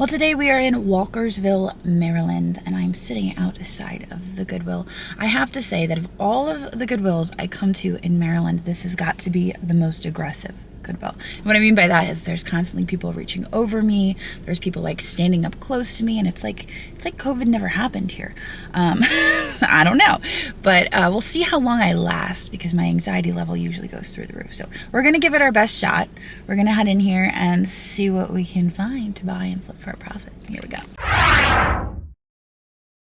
Well, today we are in Walkersville, Maryland, and I'm sitting outside of the Goodwill. I have to say that of all of the Goodwills I come to in Maryland, this has got to be the most aggressive Goodwill. And what I mean by that is there's constantly people reaching over me. There's people like standing up close to me, and it's like COVID never happened here. I don't know, but we'll see how long I last because my anxiety level usually goes through the roof. So we're gonna give it our best shot. We're gonna head in here and see what we can find to buy and flip for a profit. Here we go. All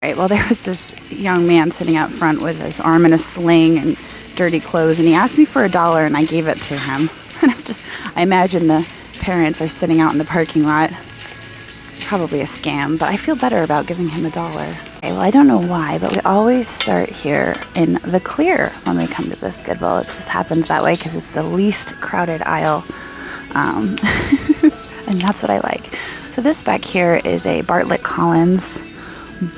right, well, there was this young man sitting out front with his arm in a sling and dirty clothes, and he asked me for $1, and I gave it to him. And I imagine the parents are sitting out in the parking lot. It's probably a scam, but I feel better about giving him $1. Okay, well, I don't know why, but we always start here in the clear when we come to this Goodwill. It just happens that way because it's the least crowded aisle, and that's what I like. So this back here is a Bartlett Collins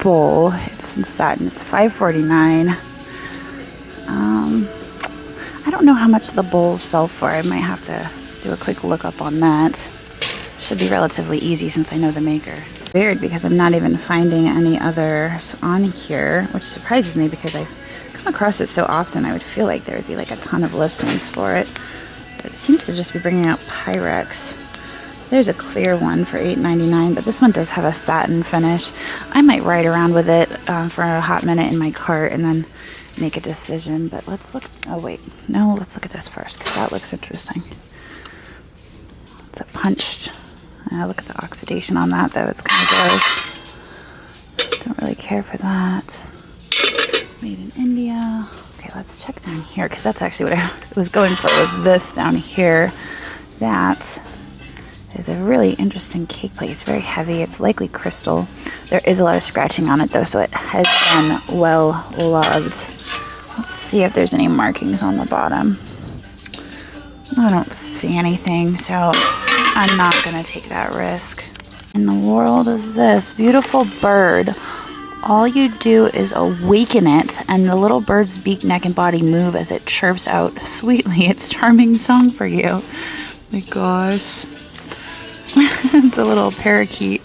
bowl. It's in satin. It's $5.49. I don't know how much the bowls sell for. I might have to do a quick lookup on that. Should be relatively easy since I know the maker. Weird because I'm not even finding any others on here, which surprises me because I've come across it so often. I would feel like there would be like a ton of listings for it, but it seems to just be bringing out Pyrex. There's a clear one for $8.99, but this one does have a satin finish. I might ride around with it for a hot minute in my cart and then make a decision, but let's look. Oh wait, no, let's look at this first because that looks interesting. It's a punched. Look at the oxidation on that though. It's kind of gross. Don't really care for that. Made in India. Okay, let's check down here because that's actually what I was going for. Was this down here? That is a really interesting cake plate. It's very heavy. It's likely crystal. There is a lot of scratching on it though, so it has been well loved. Let's see if there's any markings on the bottom. I don't see anything, so I'm not gonna take that risk. In the world is this beautiful bird. All you do is awaken it, and the little bird's beak, neck, and body move as it chirps out sweetly its charming song for you. My gosh. It's a little parakeet.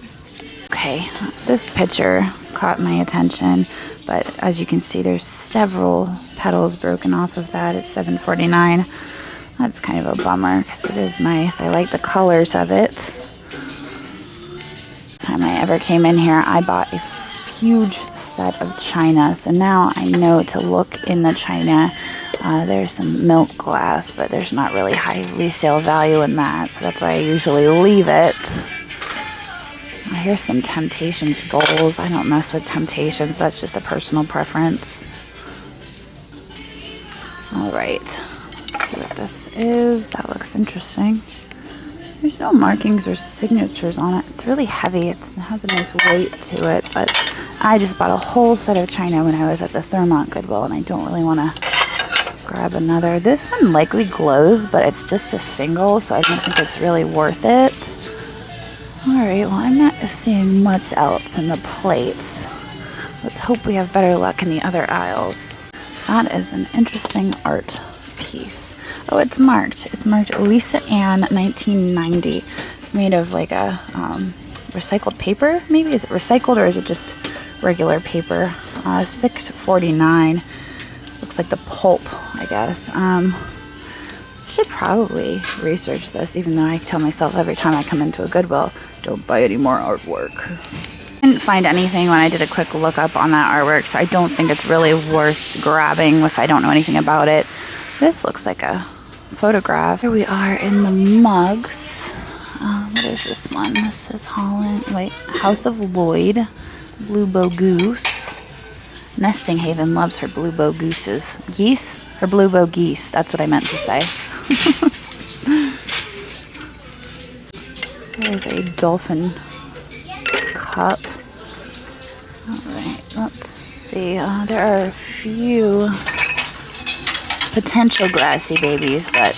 Okay, this picture caught my attention, but as you can see, there's several petals broken off of that. It's $7.49. That's kind of a bummer because it is nice. I like the colors of it. Last time I ever came in here, I bought a huge set of china, so now I know to look in the china. There's some milk glass, but there's not really high resale value in that, so that's why I usually leave it. Here's some Temptations bowls. I don't mess with Temptations. That's just a personal preference. All right. Let's see what this is. That looks interesting. There's no markings or signatures on it. It's really heavy. It has a nice weight to it, but I just bought a whole set of china when I was at the Thermont Goodwill, and I don't really want to grab another. This one likely glows, but it's just a single, so I don't think it's really worth it. Alright, well, I'm not seeing much else in the plates. Let's hope we have better luck in the other aisles. That is an interesting art piece. Oh, it's marked. It's marked Lisa Ann 1990. It's made of like a recycled paper, maybe? Is it recycled or is it just regular paper? $6.49. Looks like the pulp, I guess. Should probably research this, even though I tell myself every time I come into a Goodwill, don't buy any more artwork. I didn't find anything when I did a quick look up on that artwork, so I don't think it's really worth grabbing if I don't know anything about it. This looks like a photograph. Here we are in the mugs. What is this one? This is Holland. Wait, House of Lloyd, Blue Bow Goose. Nesting Haven loves her blue bow gooses. Geese? Her blue bow geese. That's what I meant to say. There's a Dolphin Cup. Alright, let's see. There are a few potential glassy babies, but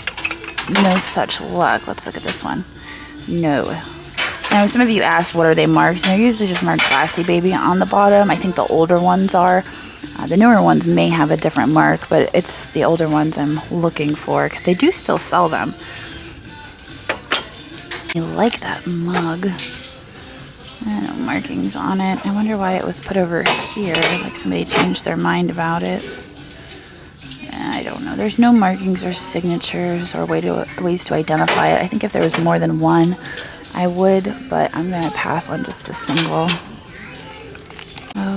no such luck. Let's look at this one. No. Now, some of you asked, what are they marked? And they're usually just marked glassy baby on the bottom. I think the older ones are. The newer ones may have a different mark, but it's the older ones I'm looking for because they do still sell them. I like that mug. No markings on it. I wonder why it was put over here, like somebody changed their mind about it. I don't know. There's no markings or signatures or ways to identify it. I think if there was more than one, I would, but I'm going to pass on just a single.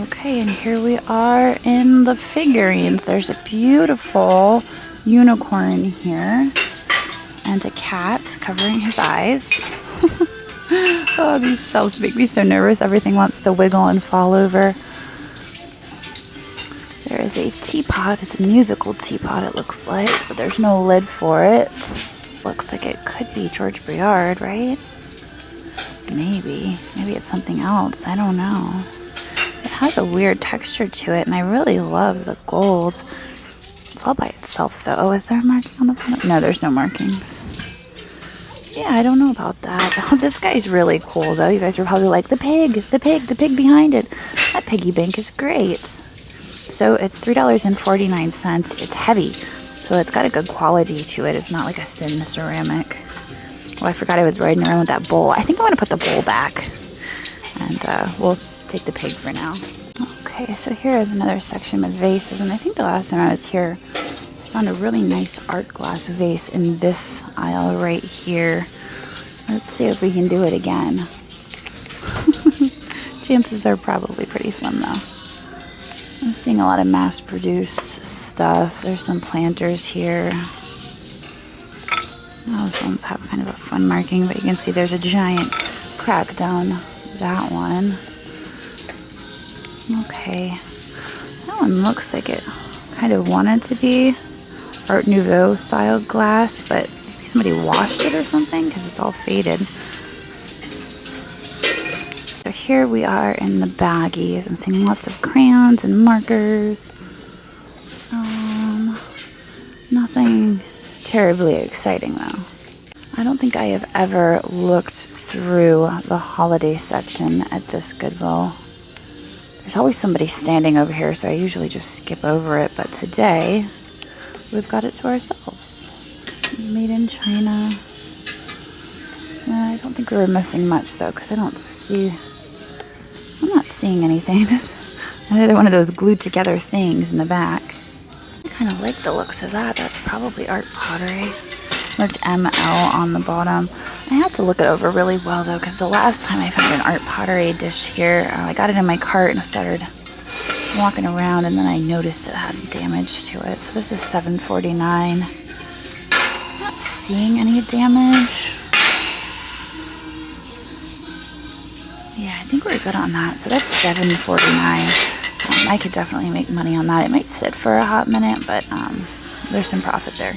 Okay, and here we are in the figurines. There's a beautiful unicorn here and a cat covering his eyes. Oh, these shelves make me so nervous. Everything wants to wiggle and fall over. There is a teapot. It's a musical teapot, it looks like, but there's no lid for it. Looks like it could be George Briard, right? Maybe. Maybe it's something else. I don't know. It has a weird texture to it, and I really love the gold. It's all by itself, though. Oh, is there a marking on the bottom? No, there's no markings. Yeah, I don't know about that. Oh, this guy's really cool, though. You guys were probably like, the pig behind it. That piggy bank is great. So it's $3.49. It's heavy, so it's got a good quality to it. It's not like a thin ceramic. Oh, I forgot I was riding around with that bowl. I think I want to put the bowl back, and we'll take the pig for now. Okay, so here is another section with vases, and I think the last time I was here, I found a really nice art glass vase in this aisle right here. Let's see if we can do it again. Chances are probably pretty slim, though. I'm seeing a lot of mass-produced stuff. There's some planters here. Those ones have kind of a fun marking, but you can see there's a giant crack down that one. Okay. That one looks like it kind of wanted to be Art Nouveau style glass, but maybe somebody washed it or something because it's all faded. So here we are in the baggies. I'm seeing lots of crayons and markers. Nothing terribly exciting though. I don't think I have ever looked through the holiday section at this Goodwill. There's always somebody standing over here, so I usually just skip over it, but today we've got it to ourselves. Made in China. I don't think we were missing much though, because I'm not seeing anything. This another one of those glued together things in the back. I kind of like the looks of that. That's probably art pottery. It's marked ML on the bottom. I had to look it over really well though, because the last time I found an art pottery dish here, I got it in my cart and started walking around, and then I noticed it had damage to it. So this is $7.49. Not seeing any damage. Yeah, I think we're good on that. So that's $7.49. I could definitely make money on that. It might sit for a hot minute, but there's some profit there.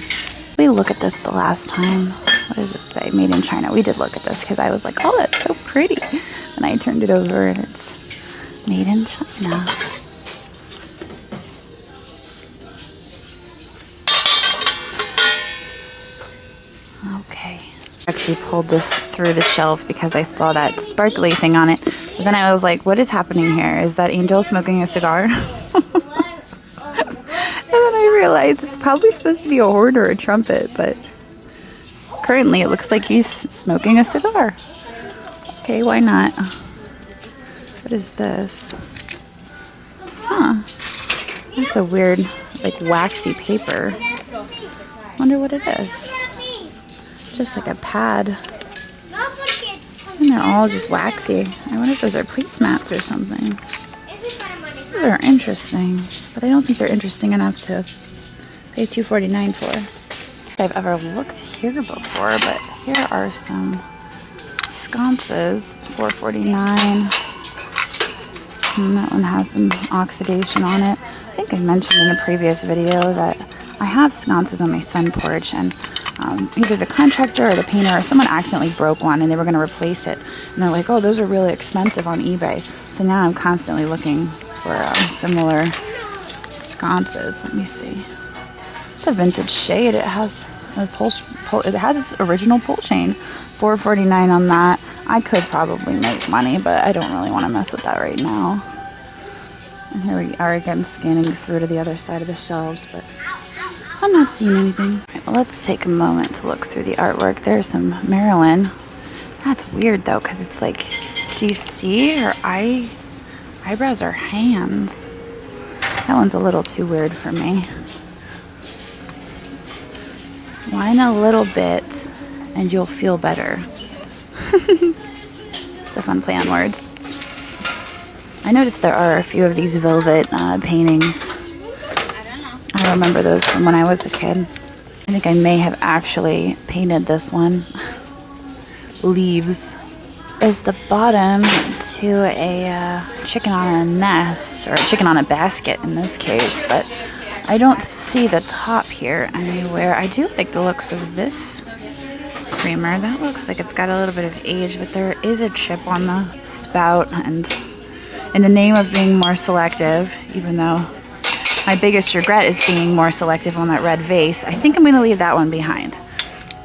We look at this the last time. What does it say? Made in China. We did look at this because I was like, oh, that's so pretty. And I turned it over and it's made in China. Okay. Actually pulled this through the shelf because I saw that sparkly thing on it. But then I was like, what is happening here? Is that Angel smoking a cigar? And then I realized it's probably supposed to be a horn or a trumpet, but currently it looks like he's smoking a cigar. Okay, why not? What is this? Huh. That's a weird, like, waxy paper. Wonder what it is. Just like a pad. And they're all just waxy. I wonder if those are placemats or something. Those are interesting, but I don't think they're interesting enough to pay $2.49 for. I've ever looked here before, but here are some sconces, $4.49. And that one has some oxidation on it. I think I mentioned in a previous video that I have sconces on my sun porch, and either the contractor or the painter or someone accidentally broke one and they were going to replace it. And they're like, oh, those are really expensive on eBay. So now I'm constantly looking for similar sconces. Let me see. It's a vintage shade. It has a it has its original pull chain. $4.49 on that. I could probably make money, but I don't really want to mess with that right now. And here we are again scanning through to the other side of the shelves, but I'm not seeing anything. Right, well, let's take a moment to look through the artwork. There's some Marilyn. That's weird though, because it's like Do you see her eyebrows are hands? That one's a little too weird for me. Whine a little bit and you'll feel better. It's a fun play on words. I noticed there are a few of these velvet paintings. I remember those from when I was a kid. I think I may have actually painted this one. Leaves is the bottom to a chicken on a nest, or a chicken on a basket in this case, but I don't see the top here anywhere. I do like the looks of this creamer. That looks like it's got a little bit of age, but there is a chip on the spout, and in the name of being more selective, even though my biggest regret is being more selective on that red vase, I think I'm going to leave that one behind.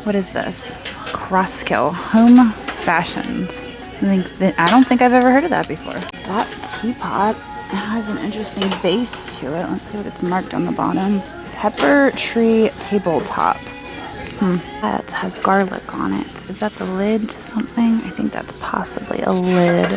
What is this? Crosskill Home Fashions. I don't think I've ever heard of that before. That teapot has an interesting base to it. Let's see what it's marked on the bottom. Pepper Tree Tabletops. That has garlic on it. Is that the lid to something? I think that's possibly a lid.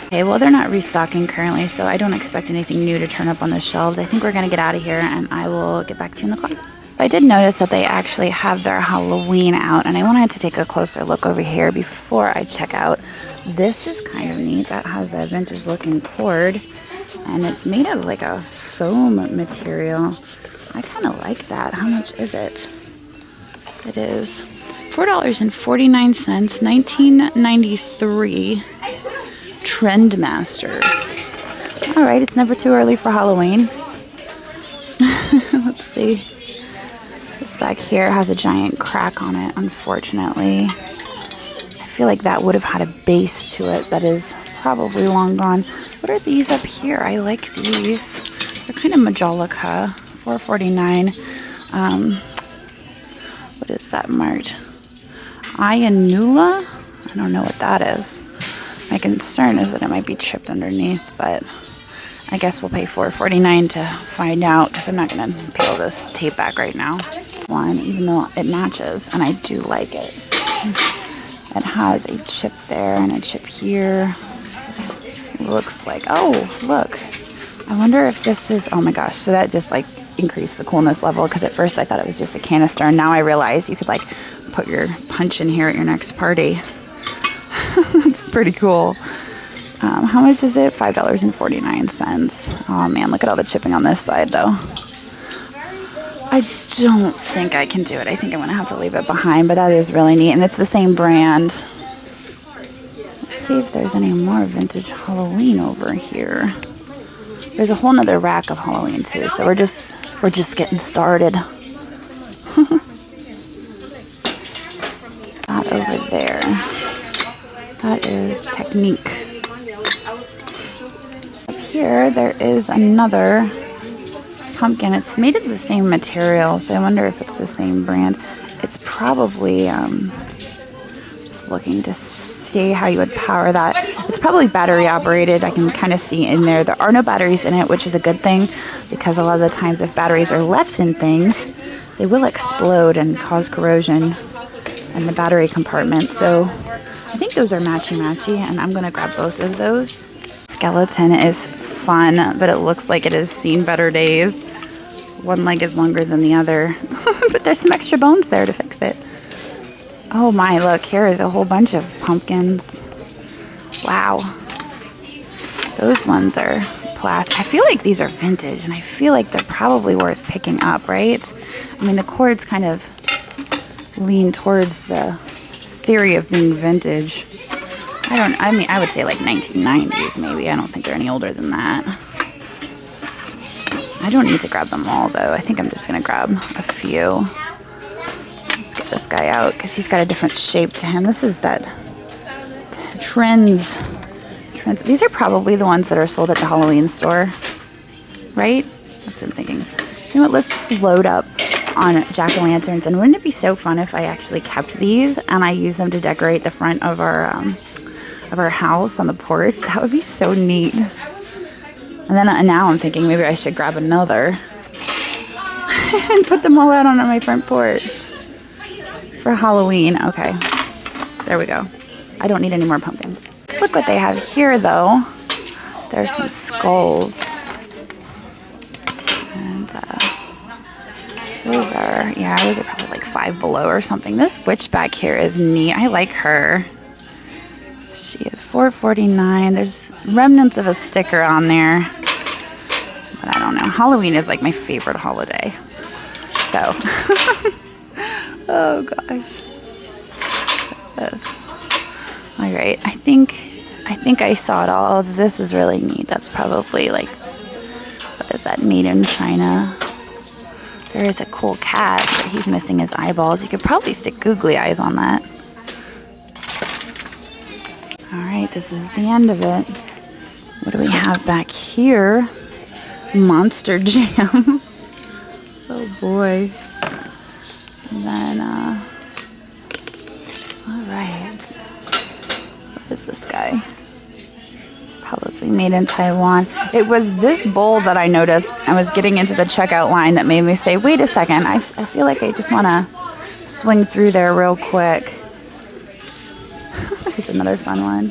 Okay, well, they're not restocking currently, so I don't expect anything new to turn up on the shelves. I think we're going to get out of here, and I will get back to you in the car. I did notice that they actually have their Halloween out, and I wanted to take a closer look over here before I check out. This is kind of neat. That has a vintage looking cord, and it's made out of like a foam material. I kind of like that. How much is it? It is $4.49, 1993. Trendmasters. All right, it's never too early for Halloween. Let's see. This back here has a giant crack on it, unfortunately. I feel like that would have had a base to it that is probably long gone. What are these up here? I like these. They're kind of Majolica. $4.49. What is that marked? Ianula? I don't know what that is. My concern is that it might be chipped underneath, but I guess we'll pay $4.49 to find out, because I'm not going to peel this tape back right now. One, even though it matches, and I do like it. It has a chip there and a chip here. It looks like, oh, look. I wonder if this is, oh my gosh, so that just like increased the coolness level, because at first I thought it was just a canister, and now I realize you could like put your punch in here at your next party. It's pretty cool. How much is it? $5.49. Oh man, look at all the chipping on this side though. I don't think I can do it. I think I'm going to have to leave it behind, but that is really neat. And it's the same brand. Let's see if there's any more vintage Halloween over here. There's a whole nother rack of Halloween too, so we're just getting started. That over there. That is Technique. Up here, there is another pumpkin. It's made of the same material, so I wonder if it's the same brand. It's probably, just looking to see how you would power that. It's probably battery operated. I can kind of see in there. There are no batteries in it, which is a good thing, because a lot of the times if batteries are left in things, they will explode and cause corrosion in the battery compartment. So I think those are matchy-matchy, and I'm going to grab both of those. Skeleton is fun, but it looks like it has seen better days. One leg is longer than the other, but there's some extra bones there to fix it. Oh my, look, here is a whole bunch of pumpkins. Wow. Those ones are plastic. I feel like these are vintage, and I feel like they're probably worth picking up, right? I mean, the cords kind of lean towards the theory of being vintage. I would say like 1990s maybe. I don't think they're any older than that. I don't need to grab them all though. I think I'm just gonna grab a few. Let's get this guy out because he's got a different shape to him. This is that Trends. These are probably the ones that are sold at the Halloween store, right? That's what I'm thinking. You know what, let's just load up on jack-o'-lanterns, and wouldn't it be so fun if I actually kept these and I used them to decorate the front of our house on the porch? That would be so neat. And then now I'm thinking maybe I should grab another and put them all out on my front porch for Halloween. Okay, there we go. I don't need any more pumpkins. look what they have here, though. There's some skulls. And those are probably like $5 below or something. This witch back here is neat. I like her. She is $4.49. There's remnants of a sticker on there. But I don't know. Halloween is like my favorite holiday. So, oh gosh. What's this? All right, I think I saw it all. Oh, this is really neat. That's probably like, what is that, made in China? There is a cool cat, but he's missing his eyeballs. You could probably stick googly eyes on that. All right, this is the end of it. What do we have back here? Monster Jam. Oh boy. And then, all right. What is this guy? Probably made in Taiwan. It was this bowl that I noticed. I was getting into the checkout line that made me say, wait a second, I feel like I just want to swing through there real quick. Here's another fun one.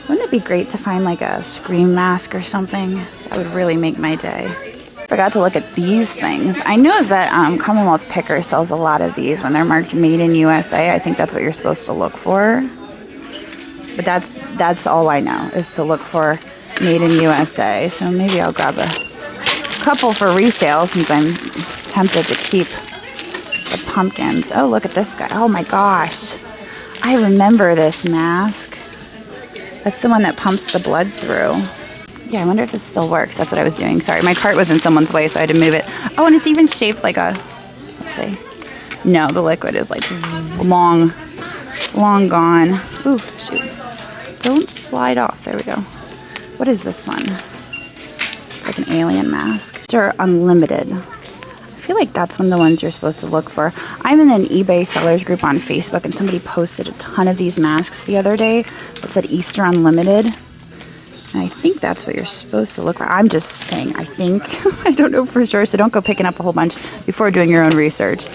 Wouldn't it be great to find like a scream mask or something? That would really make my day. Forgot to look at these things. I know that Commonwealth Picker sells a lot of these when they're marked Made in USA. I think that's what you're supposed to look for. But that's all I know, is to look for Made in USA. So maybe I'll grab a couple for resale since I'm tempted to keep the pumpkins. Oh, look at this guy. Oh my gosh. I remember this mask. That's the one that pumps the blood through. Yeah, I wonder if this still works. That's what I was doing. Sorry, my cart was in someone's way, so I had to move it. Oh, and it's even shaped like a, let's see. No, the liquid is like long gone. Ooh, shoot. Don't slide off. There we go. What is this one? It's like an alien mask. They're unlimited. I feel like that's one of the ones you're supposed to look for. I'm in an eBay sellers group on Facebook, and somebody posted a ton of these masks the other day that said Easter Unlimited. And I think that's what you're supposed to look for. I'm just saying, I think. I don't know for sure, so don't go picking up a whole bunch before doing your own research.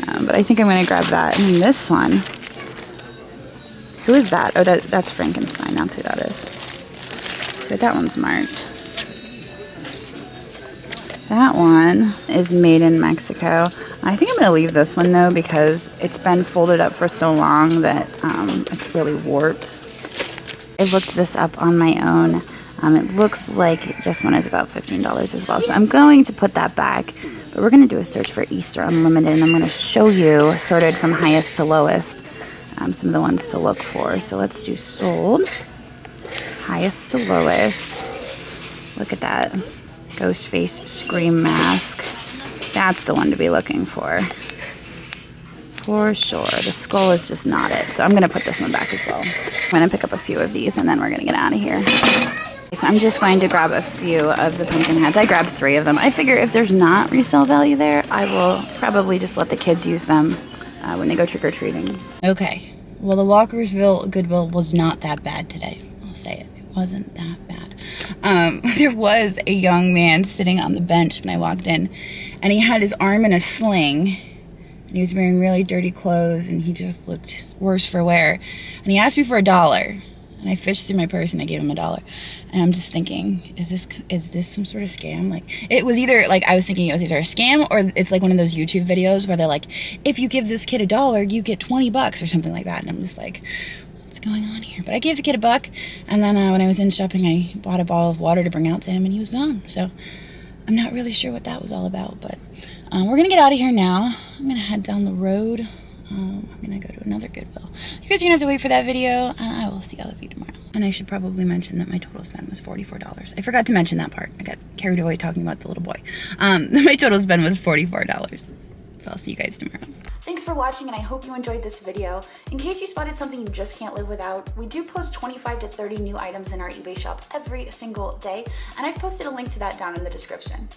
But I think I'm going to grab that. And this one. Who is that? Oh, that's Frankenstein. That's who that is. So that one's marked. That one is made in Mexico. I think I'm going to leave this one, though, because it's been folded up for so long that it's really warped. I looked this up on my own. It looks like this one is about $15 as well. So I'm going to put that back. But we're going to do a search for Easter Unlimited, and I'm going to show you, sorted from highest to lowest, some of the ones to look for. So let's do sold. Highest to lowest. Look at that. Ghost face scream mask. That's the one to be looking for. For sure. The skull is just not it. So I'm going to put this one back as well. I'm going to pick up a few of these and then we're going to get out of here. So I'm just going to grab a few of the pumpkin heads. I grabbed 3 of them. I figure if there's not resale value there, I will probably just let the kids use them when they go trick-or-treating. Okay. Well, the Walkersville Goodwill was not that bad today. I'll say it. It wasn't that bad. There was a young man sitting on the bench when I walked in, and he had his arm in a sling, and he was wearing really dirty clothes, and he just looked worse for wear. And he asked me for $1, and I fished through my purse and I gave him $1. And I'm just thinking, is this some sort of scam? Like, it was either, like, I was thinking it was either a scam or it's like one of those YouTube videos where they're like, if you give this kid $1, you get $20 or something like that. And I'm just like, going on here? But I gave the kid $1, and then when I was in shopping, I bought a bottle of water to bring out to him, and he was gone. So I'm not really sure what that was all about, but we're gonna get out of here now. I'm gonna head down the road. I'm gonna go to another Goodwill. You guys are gonna have to wait for that video, and I will see all of you tomorrow. And I should probably mention that my total spend was $44. I forgot to mention that part. I got carried away talking about the little boy. My total spend was $44. So I'll see you guys tomorrow. Thanks for watching, and I hope you enjoyed this video. In case you spotted something you just can't live without, we do post 25 to 30 new items in our eBay shop every single day, and I've posted a link to that down in the description.